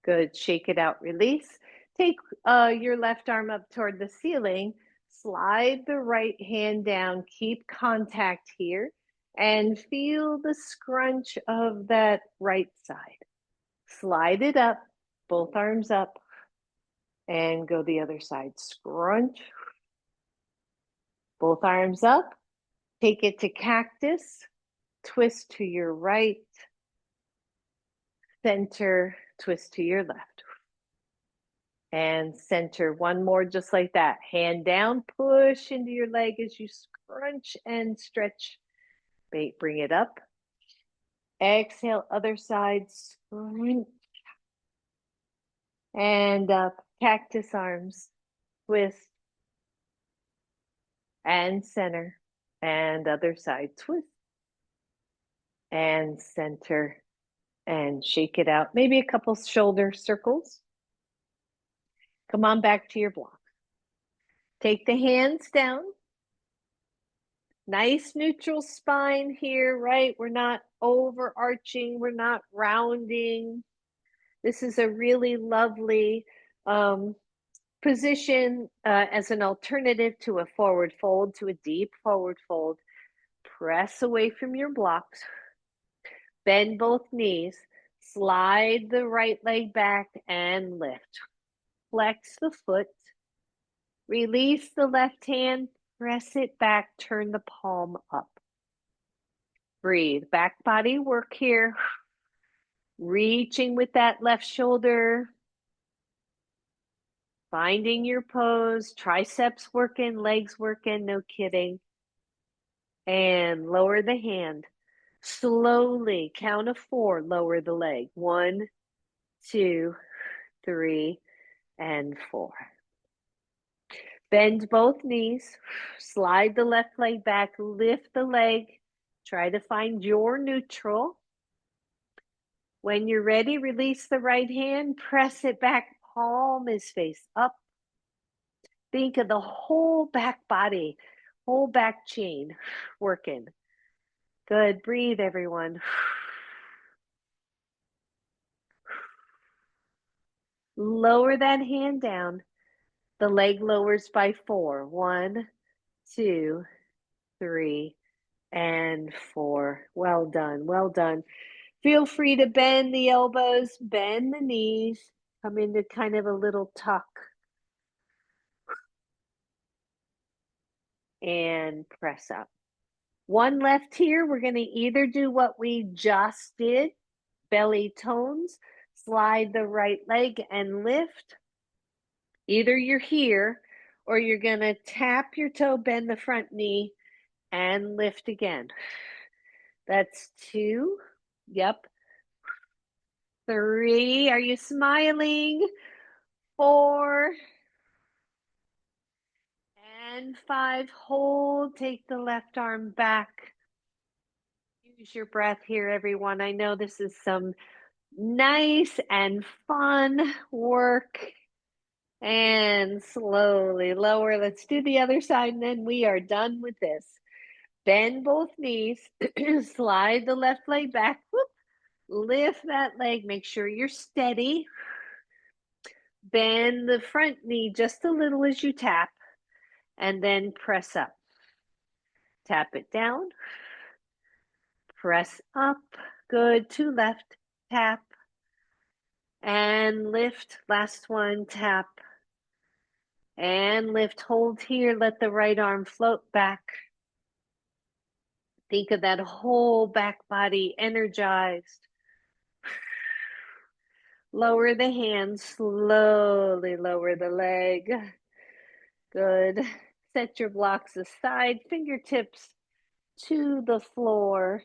Good. Shake it out. Release. Take your left arm up toward the ceiling. Slide the right hand down. Keep contact here. And feel the scrunch of that right side. Slide it up. Both arms up. And go the other side. Scrunch. Both arms up. Take it to cactus. Twist to your right. Center. Twist to your left. and center. One more just like that. Hand down, push into your leg as you scrunch and stretch. Bring it up. Exhale, other side, scrunch and up. Cactus arms, twist and center and other side, twist and center and shake it out. Maybe a couple shoulder circles. Come on back to your block. Take the hands down. Nice neutral spine here, right? We're not overarching. We're not rounding. This is a really lovely position as an alternative to a forward fold, to a deep forward fold. Press away from your blocks. Bend both knees. Slide the right leg back and lift. Flex the foot. Release the left hand. Press it back. Turn the palm up. Breathe. Back body work here. Reaching with that left shoulder. Finding your pose. Triceps working, legs working, no kidding. And lower the hand. Slowly, count of 4, lower the leg. 1, 2, 3, and 4. Bend both knees. Slide the left leg back. Lift the leg. Try to find your neutral. When you're ready, release the right hand. Press it back. Palm is face up. Think of the whole back body, whole back chain working. Good. Breathe, everyone. Lower that hand down. The leg lowers by 4. 1, 2, 3, and 4. Well done. Well done. Feel free to bend the elbows, bend the knees, come into kind of a little tuck. And press up. One left here. We're going to either do what we just did, belly tones, slide the right leg and lift. Either you're here or you're going to tap your toe, bend the front knee, and lift again. That's 2. Yep. 3. Are you smiling? 4. And 5. Hold. Take the left arm back. Use your breath here, everyone. I know this is some nice and fun work. And slowly lower. Let's do the other side, and then we are done with this. Bend both knees. Slide the left leg back. Whoop. Lift that leg. Make sure you're steady. Bend the front knee just a little as you tap, and then press up. Tap it down. Press up. Good. 2 left. Tap. And lift. Last one. Tap. And lift. Hold here. Let the right arm float back. Think of that whole back body energized. Lower the hands. Slowly lower the leg. Good. Set your blocks aside. Fingertips to the floor.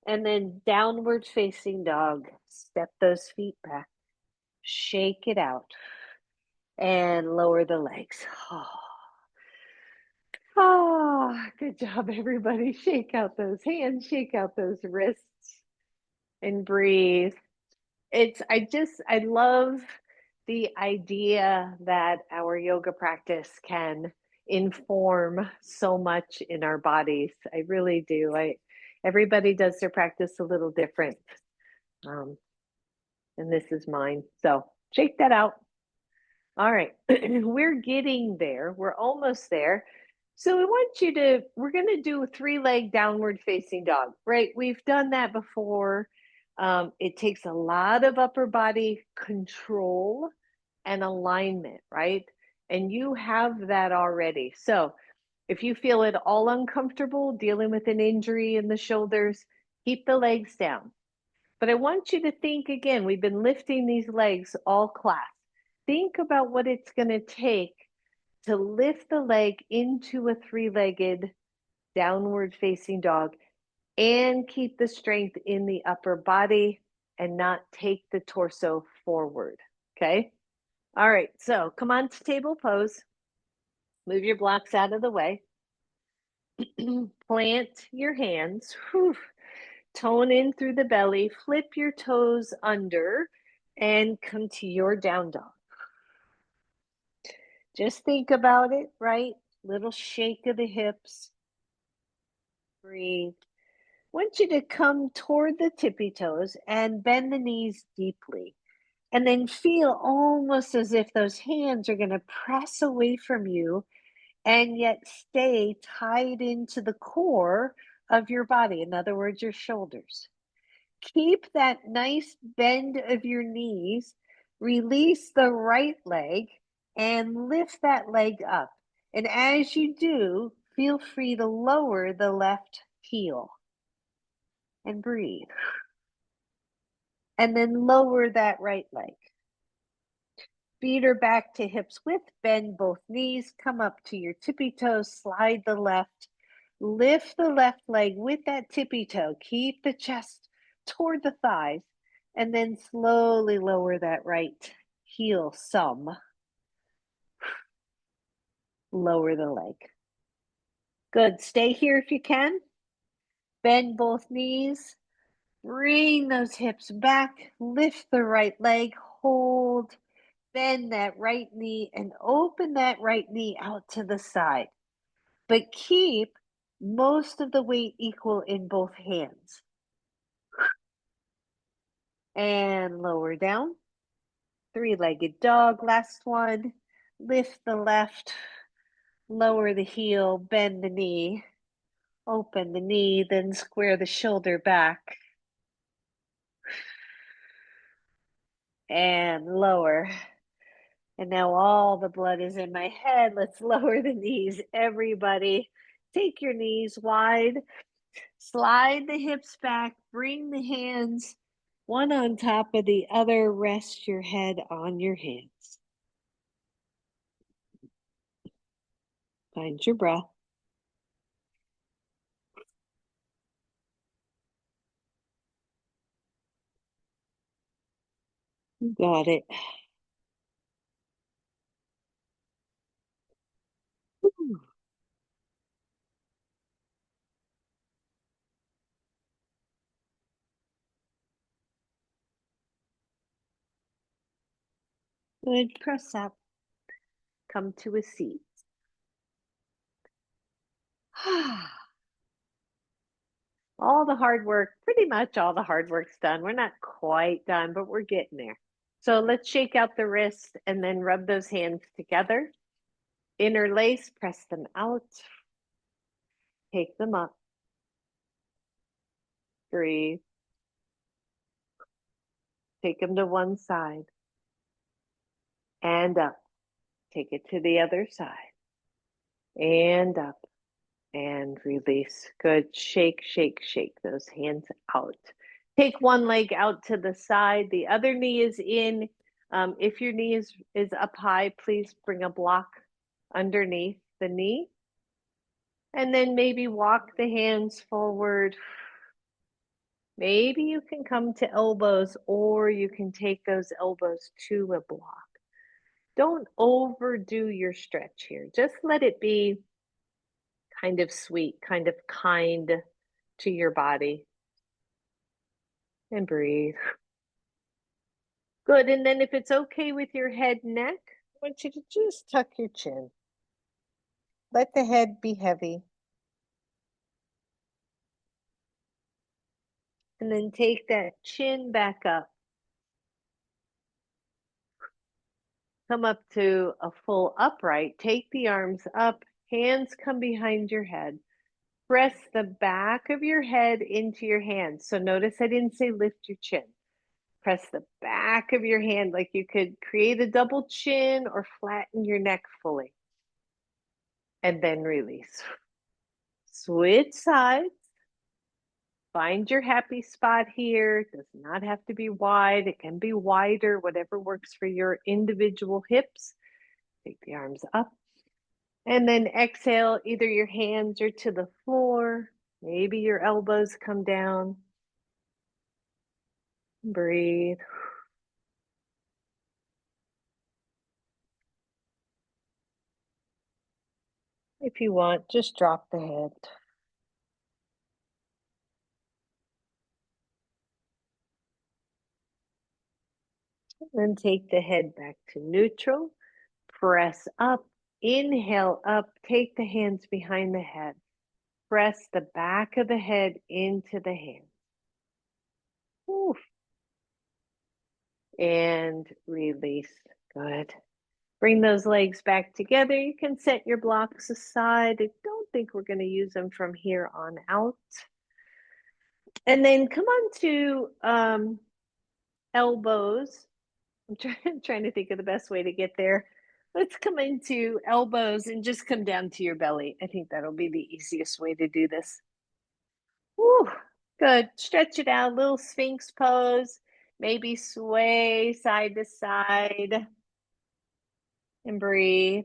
And then downward facing dog. Step those feet back. Shake it out. And lower the legs. Oh, good job, everybody. Shake out those hands, shake out those wrists, and breathe. I love the idea that our yoga practice can inform so much in our bodies. I really do. Everybody does their practice a little different. And this is mine. So shake that out. All right, we're getting there. We're almost there. So we're going to do a 3-leg downward facing dog, right? We've done that before. It takes a lot of upper body control and alignment, right? And you have that already. So if you feel at all uncomfortable dealing with an injury in the shoulders, keep the legs down. But I want you to think again, we've been lifting these legs all class. think about what it's going to take to lift the leg into a three-legged downward facing dog and keep the strength in the upper body and not take the torso forward. Okay. All right. So come on to table pose. Move your blocks out of the way. Plant your hands. Whew. Tone in through the belly. Flip your toes under and come to your down dog. Just think about it, right? Little shake of the hips. Breathe. I want you to come toward the tippy toes and bend the knees deeply. And then feel almost as if those hands are going to press away from you and yet stay tied into the core of your body. In other words, your shoulders. Keep that nice bend of your knees. Release the right leg and lift that leg up. And as you do, feel free to lower the left heel and breathe. And then lower that right leg. Feet are back to hips width, bend both knees, come up to your tippy toes, slide the left, lift the left leg with that tippy toe, keep the chest toward the thighs, and then slowly lower that right heel some. Lower the leg. Good, stay here if you can. Bend both knees, bring those hips back, lift the right leg, hold, bend that right knee and open that right knee out to the side. But keep most of the weight equal in both hands. And lower down. Three-legged dog, last one. Lift the left, lower the heel, bend the knee, open the knee, then square the shoulder back. And lower. And now all the blood is in my head. Let's lower the knees, everybody. Take your knees wide. Slide the hips back. Bring the hands one on top of the other. Rest your head on your hands. Find your breath. You got it. Good. Press up. Come to a seat. All the hard work, pretty much all the hard work's done. We're not quite done, but we're getting there. So let's shake out the wrists and then rub those hands together. Interlace, press them out. Take them up. Breathe. Take them to one side. And up. Take it to the other side. And up. And release. Good. Shake, shake, shake those hands out. Take one leg out to the side. The other knee is in. If your knee is up high, please bring a block underneath the knee. And then maybe walk the hands forward. Maybe you can come to elbows, or you can take those elbows to a block. Don't overdo your stretch here. Just let it be kind of sweet, kind of kind to your body. And breathe. Good. And then if it's okay with your head, neck, I want you to just tuck your chin. Let the head be heavy. And then take that chin back up. Come up to a full upright. Take the arms up. Hands come behind your head. Press the back of your head into your hands. So notice I didn't say lift your chin. Press the back of your hand like you could create a double chin or flatten your neck fully. And then release. Switch sides. Find your happy spot here. It does not have to be wide. It can be wider, whatever works for your individual hips. Take the arms up. And then exhale, either your hands are to the floor, maybe your elbows come down. Breathe. If you want, just drop the head. Then take the head back to neutral. Press up. Inhale up. Take the hands behind the head. Press the back of the head into the hands. Oof. And release. Good. Bring those legs back together. You can set your blocks aside. I don't think we're going to use them from here on out. And then come on to elbows. I'm trying to think of the best way to get there. Let's come into elbows and just come down to your belly. I think that'll be the easiest way to do this. Woo, good. Stretch it out, little Sphinx pose. Maybe sway side to side and breathe.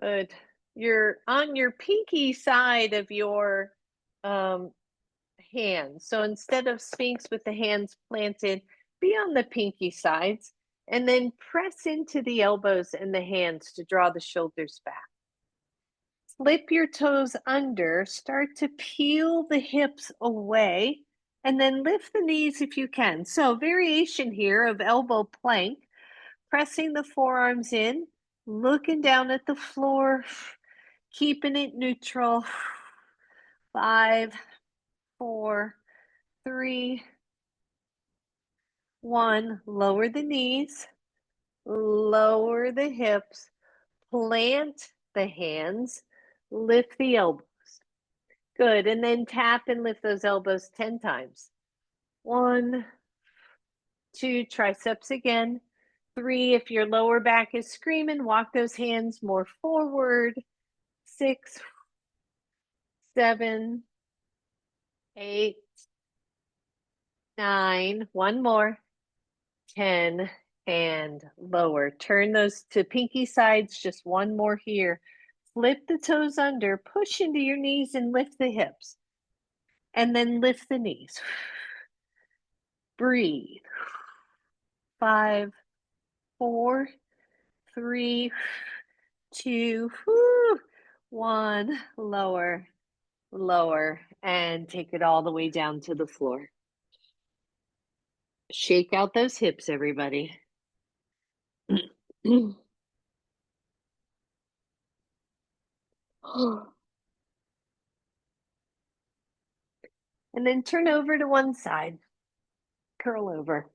Good. You're on your pinky side of your hands. So instead of Sphinx with the hands planted, be on the pinky sides and then press into the elbows and the hands to draw the shoulders back. Slip your toes under, start to peel the hips away, and then lift the knees if you can. So variation here of elbow plank, pressing the forearms in, looking down at the floor, keeping it neutral. 5, 4, 3, 1. Lower the knees, lower the hips, plant the hands, lift the elbows. Good. And then tap and lift those elbows 10 times. 1, 2, triceps again. 3, if your lower back is screaming, walk those hands more forward. 6, 7, 8, 9, one more, 10, and lower. Turn those to pinky sides, just one more here. Flip the toes under, push into your knees and lift the hips. And then lift the knees. Breathe. 5, 4, 3, 2, 1. Lower, lower, and take it all the way down to the floor. Shake out those hips, everybody. And then turn over to one side. Curl over.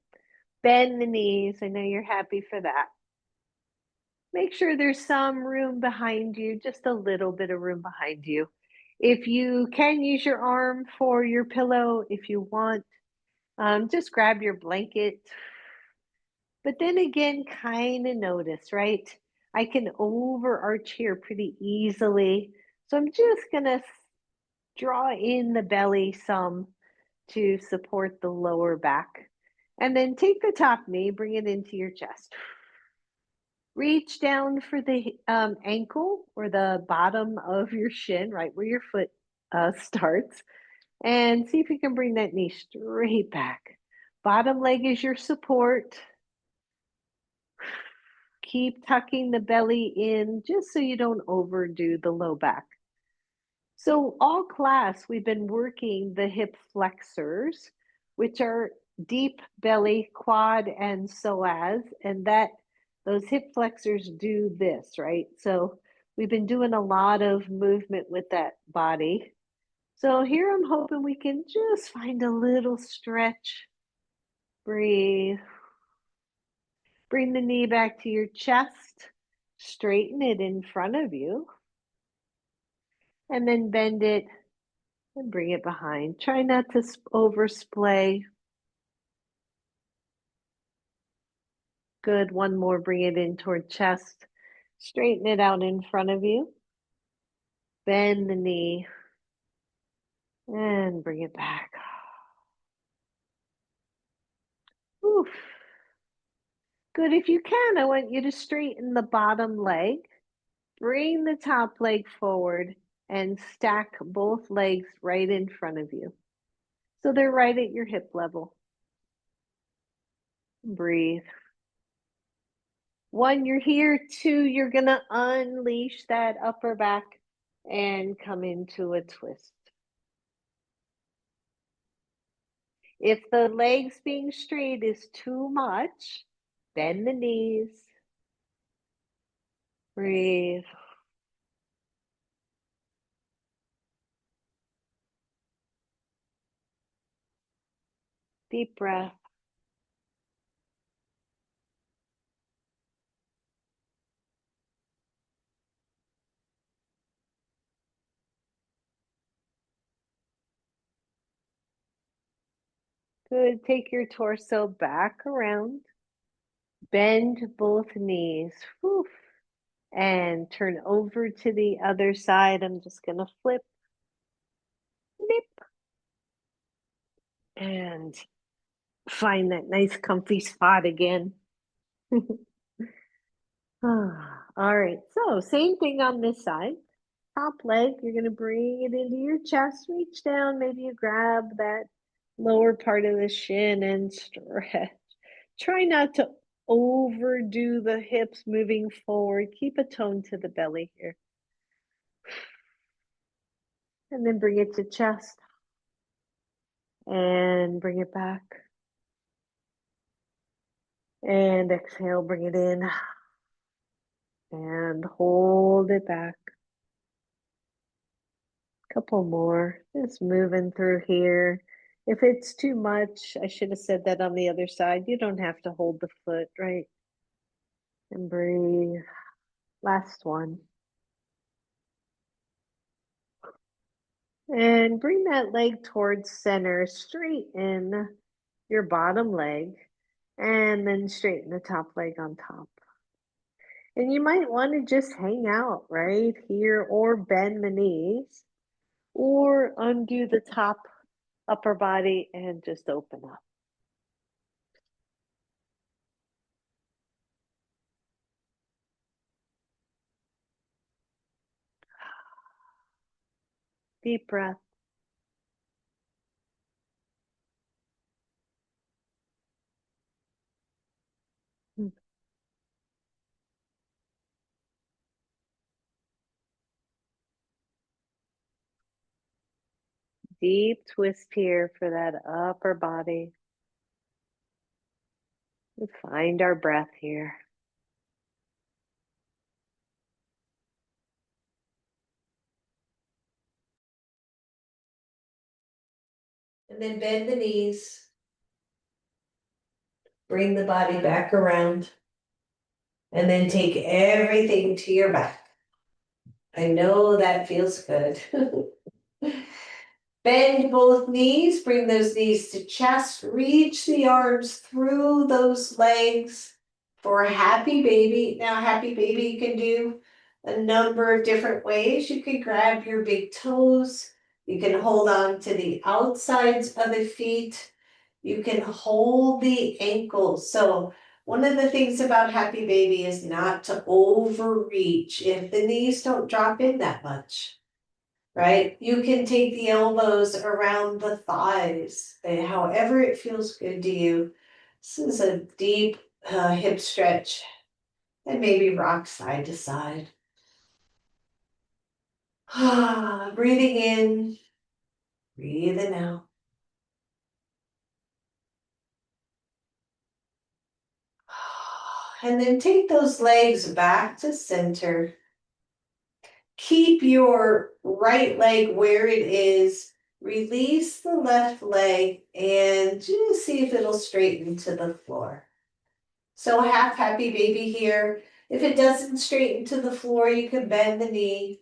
Bend the knees. I know you're happy for that. Make sure there's some room behind you, just a little bit of room behind you. If you can use your arm for your pillow, if you want, just grab your blanket. But then again, kind of notice, right? I can overarch here pretty easily. So I'm just going to draw in the belly some to support the lower back. And then take the top knee, bring it into your chest. Reach down for the ankle or the bottom of your shin, right where your foot starts. And see if you can bring that knee straight back. Bottom leg is your support. Keep tucking the belly in just so you don't overdo the low back. So all class, we've been working the hip flexors, which are deep belly, quad, and psoas, and those hip flexors do this, right? So we've been doing a lot of movement with that body. So here I'm hoping we can just find a little stretch. Breathe. Bring the knee back to your chest. Straighten it in front of you. And then bend it and bring it behind. Try not to oversplay. Good. One more. Bring it in toward chest. Straighten it out in front of you. And then bend it and bring it behind. Try not to oversplay. Good. One more. Bring it in toward chest. Straighten it out in front of you. Good. One more. Bring it in toward chest. Straighten it out in front of you. Good. One more. Bring it in toward chest. Bend the knee and bring it back. Oof. Good. If you can, I want you to straighten the bottom leg. Bring the top leg forward and stack both legs right in front of you. So they're right at your hip level. Breathe. One, you're here. Two, you're going to unleash that upper back and come into a twist. If the legs being straight is too much, bend the knees. Breathe. Deep breath. Good. Take your torso back around. Bend both knees. Whew. And turn over to the other side. I'm just going to flip. Nip. And find that nice comfy spot again. All right. So same thing on this side. Top leg, you're going to bring it into your chest. Reach down. Maybe you grab that lower part of the shin and stretch. Try not to overdo the hips moving forward. Keep a tone to the belly here. And then bring it to chest. And bring it back. And exhale, bring it in. And hold it back. Couple more. Just moving through here. If it's too much, I should have said that on the other side. You don't have to hold the foot, right? And breathe. Last one. And bring that leg towards center. Straighten your bottom leg. And then straighten the top leg on top. And you might want to just hang out right here or bend the knees or undo the top upper body and just open up. Deep breath. Deep twist here for that upper body. We find our breath here. And then bend the knees. Bring the body back around. And then take everything to your back. I know that feels good. Bend both knees, bring those knees to chest, reach the arms through those legs for a happy baby. Now, happy baby you can do a number of different ways. You can grab your big toes. You can hold on to the outsides of the feet. You can hold the ankles. So one of the things about happy baby is not to overreach if the knees don't drop in that much. Right? You can take the elbows around the thighs, and however it feels good to you. This is a deep hip stretch, and maybe rock side to side. Breathing in, breathing out. And then take those legs back to center. Keep your right leg where it is. Release the left leg and just see if it'll straighten to the floor. So half happy baby here. If it doesn't straighten to the floor, you can bend the knee.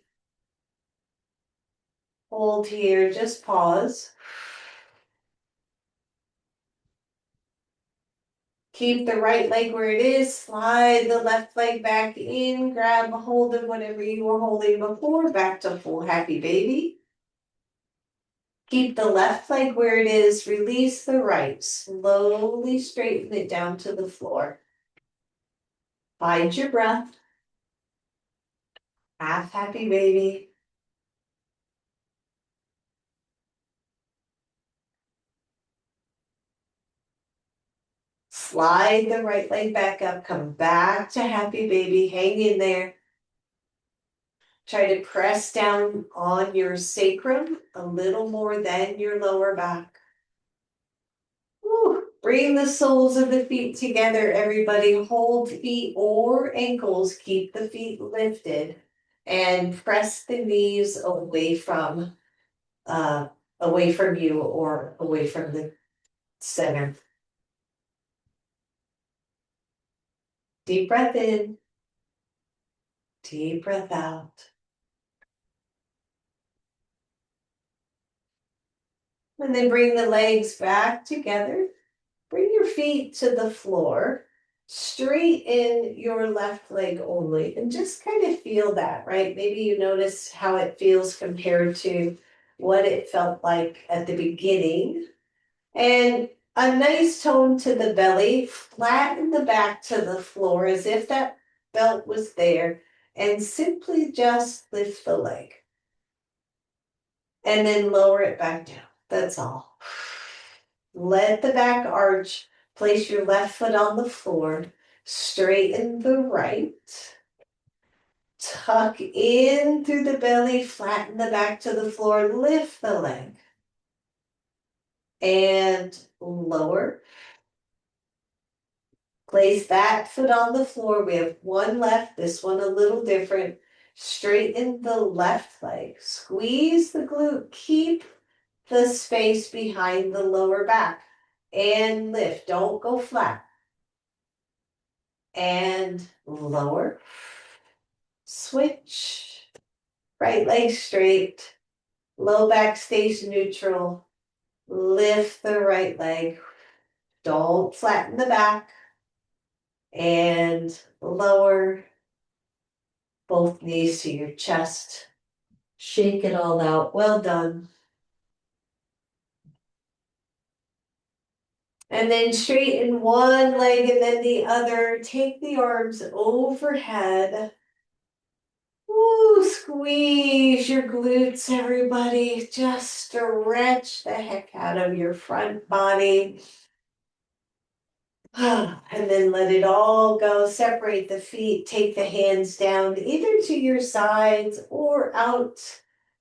Hold here, just pause. Keep the right leg where it is, slide the left leg back in, grab a hold of whatever you were holding before, back to full happy baby. Keep the left leg where it is, release the right, slowly straighten it down to the floor. Find your breath, half happy baby. Slide the right leg back up, come back to happy baby, hang in there. Try to press down on your sacrum a little more than your lower back. Woo. Bring the soles of the feet together, everybody. Hold feet or ankles, keep the feet lifted, and press the knees away from you or away from the center. Deep breath in, deep breath out. And then bring the legs back together. Bring your feet to the floor. Straighten your left leg only and just kind of feel that, right? Maybe you notice how it feels compared to what it felt like at the beginning. And a nice tone to the belly. Flatten the back to the floor as if that belt was there. And simply just lift the leg. And then lower it back down. That's all. Let the back arch. Place your left foot on the floor. Straighten the right. Tuck in through the belly. Flatten the back to the floor. Lift the leg. And lower. Place that foot on the floor. We have one left. This one a little different. Straighten the left leg. Squeeze the glute. Keep the space behind the lower back. And lift. Don't go flat. And lower. Switch. Right leg straight. Low back stays neutral. Lift the right leg. Don't flatten the back. And lower. Both knees to your chest. Shake it all out. Well done. And then straighten one leg and then the other. Take the arms overhead. Ooh, squeeze your glutes, everybody. Just stretch the heck out of your front body. And then let it all go. Separate the feet. Take the hands down either to your sides or out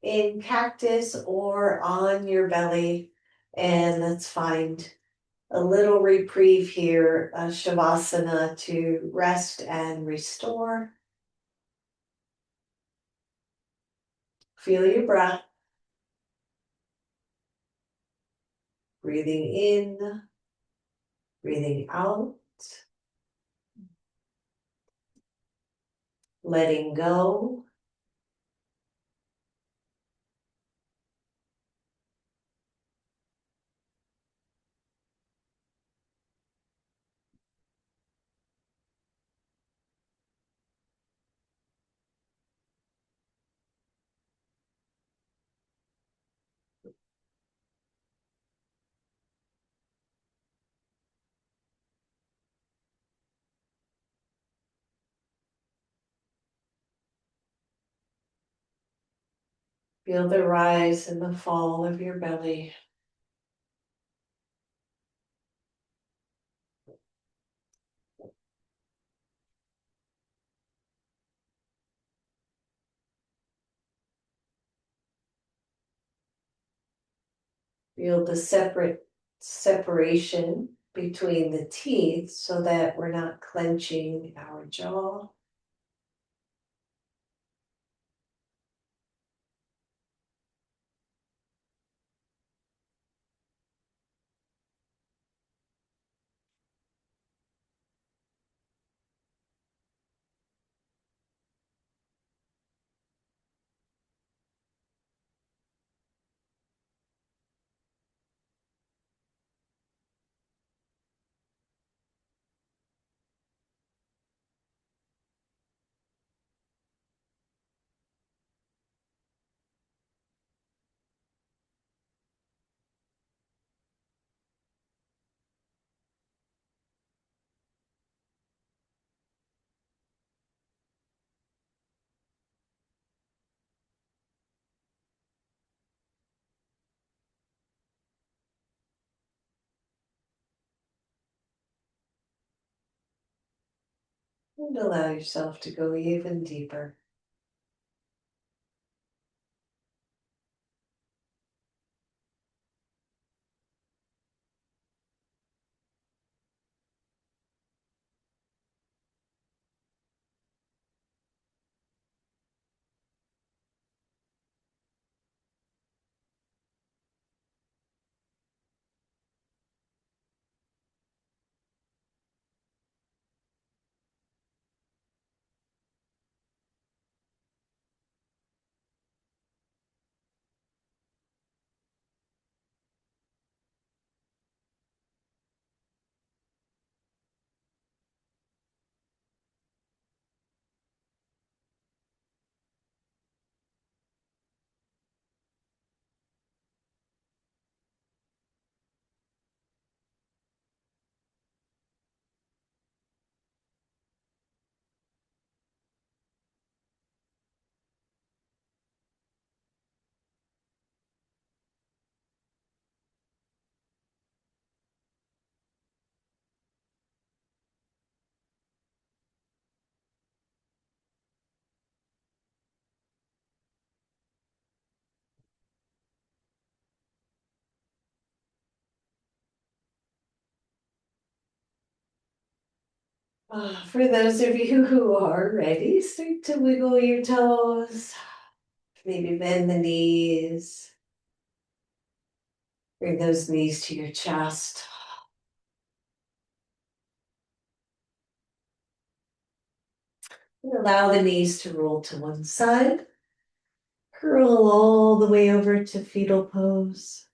in cactus or on your belly. And let's find a little reprieve here, Shavasana, to rest and restore. Feel your breath. Breathing in, breathing out. Letting go. Feel the rise and the fall of your belly. Feel the separation between the teeth so that we're not clenching our jaw. And allow yourself to go even deeper. For those of you who are ready, start to wiggle your toes. Maybe bend the knees. Bring those knees to your chest. And allow the knees to roll to one side. Curl all the way over to fetal pose.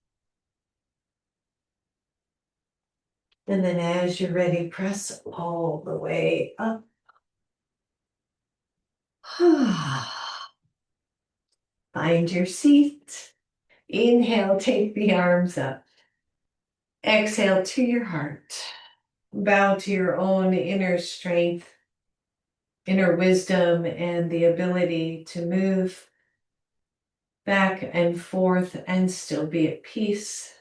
And then as you're ready, press all the way up. Find your seat. Inhale, take the arms up. Exhale to your heart. Bow to your own inner strength, inner wisdom, and the ability to move back and forth and still be at peace.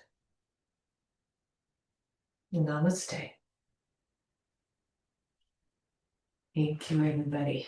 Namaste. Thank you, everybody.